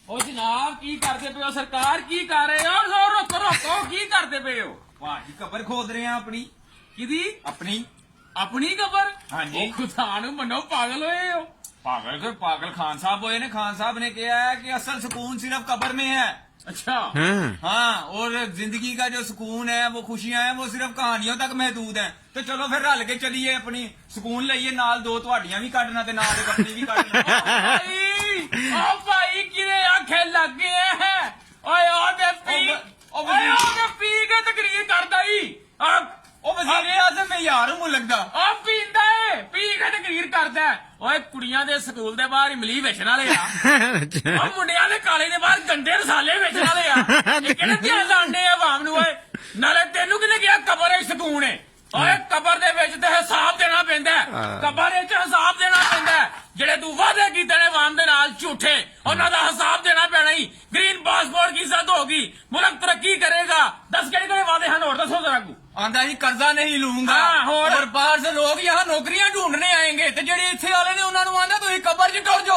ਉਹ ਜਨਾਬ ਕੀ ਕਰਦੇ ਪਏ ਹੋ ਸਰਕਾਰ ਕੀ ਕਰ ਰਹੇ ਹੋ ਰੋਕੋ ਰੋਕੋ ਕੀ ਕਰਦੇ ਪਏ ਹੋ ਭਾਜੀ ਕਬਰ ਖੋਦ ਰਹੇ ਆ ਆਪਣੀ ਕਿਦੀ ਆਪਣੀ ਆਪਣੀ ਕਬਰ ਹਾਂਜੀ। ਉਹ ਖੁਦਾ ਨੂੰ ਮੰਨੋ ਪਾਗਲ ਹੋਏ ਹੋ पागल फिर पागल खान साहब हुए ने खान साहब ने किया है कि असल सुकून सिर्फ कब्र में है। अच्छा हाँ और जिंदगी का जो सुकून है वो खुशियां हैं वो सिर्फ कहानियों तक महदूद हैं। तो चलो फिर रल के चलिए अपनी सुकून लइए नाल दो तुहाडियां भी कढना ते नाल एक अपनी भी कढना। ओ भाई किरे आंखें लग गए हैं ओए ओ दे पी ओए ओ दे पी के तकरीर करदा ही ओ वजीर आज़म में यार हूं लगदा ਆ ਪੀਂਦਾ ਏ ਪੀ ਕੇ ਤਕਰੀਰ ਕਰਦਾ ਓਏ ਕੁੜੀਆਂ ਦੇ ਸਕੂਲ ਦੇ ਬਾਹਰ ਇਮਲੀ ਵੇਚਣ ਵਾਲੇ ਆ ਉਹ ਮੁੰਡਿਆਂ ਦੇ ਕਾਲੇ ਦੇ ਬਾਹਰ ਗੰਡੇ ਰਸਾਲੇ ਵੇਚਣ ਵਾਲੇ ਆ ਇਹ ਕਿਹੜੇ ਧਿਆਨ ਲਾਣੇ ਆ ਆਵਾਮ ਨੂੰ ਓਏ ਨਾਲੇ ਤੈਨੂੰ ਕਿਹਨੇ ਕਿਹਾ ਕਬਰ ਏ ਸਕੂਨ ਏ ਓਏ ਕਬਰ ਦੇ ਵਿੱਚ ਤੇ ਹਿਸਾਬ ਦੇਣਾ ਪੈਂਦਾ ਕਬਰ ਵਿੱਚ ਹਿਸਾਬ ਦੇਣਾ ਪੈਂਦਾ ਜਿਹੜੇ ਤੂੰ ਵਾਅਦੇ ਕੀਤੇ ਨੇ ਆਵਾਮ ਦੇ ਨਾਲ ਝੂਠੇ ਉਹਨਾਂ ਦਾ ਹਿਸਾਬ ਦੇਣਾ ਪੈਣਾ ਹੀ ਗ੍ਰੀਨ ਪਾਸਪੋਰਟ ਕੀ ਇੱਜ਼ਤ ਹੋਗੀ ਮੁਲਕ ਤਰੱਕੀ ਕਰੇਗਾ ਦੱਸ ਕਿਹੜੇ ਕਿਹੜੇ ਵਾਅਦੇ ਹਨ ਹੋਰ ਦੱਸੋ ਜ਼ਰਾ ਕੋ आंदा ही कर्जा नहीं लूंगा हाँ, और बाहर से लोग यहाँ नौकरियां ढूंढने आएंगे तो जेडे इत्थे वाले ने उन्होंने आंदा तुम कब्र च टुर जाओ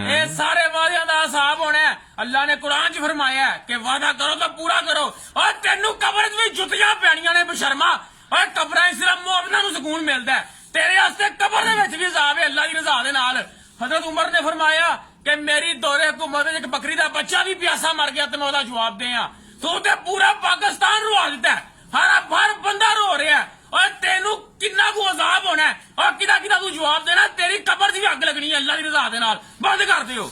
ये सारे वादियां दा हिसाब होना है अल्लाह ने कुरान च फरमाया है कि वादा करो तो पूरा करो और तेनू कब्र च भी जुतियां पैणियां ने बशर्मा और कब्रां सिर्फ मोमिनां नू सुकून मिलदा है तेरे वास्ते कब्र दे विच भी हिसाब है अल्लाह दी रज़ा दे नाल हज़रत उमर ने फरमाया कि मेरी दौरे हुकूमत विच एक बकरी दा बच्चा भी प्यासा मर गया ते मैं ओहदा जवाब देआं तू ते पूरा पाकिस्तान रुआ दित्ता है हर बंदा रो रहा है और तेनू किन्ना को अजाब होना है और किदा किदा तू जवाब देना तेरी कब्र दी भी अग लगनी है अल्लाह दी रज़ा दे नाल बंद कर दियो।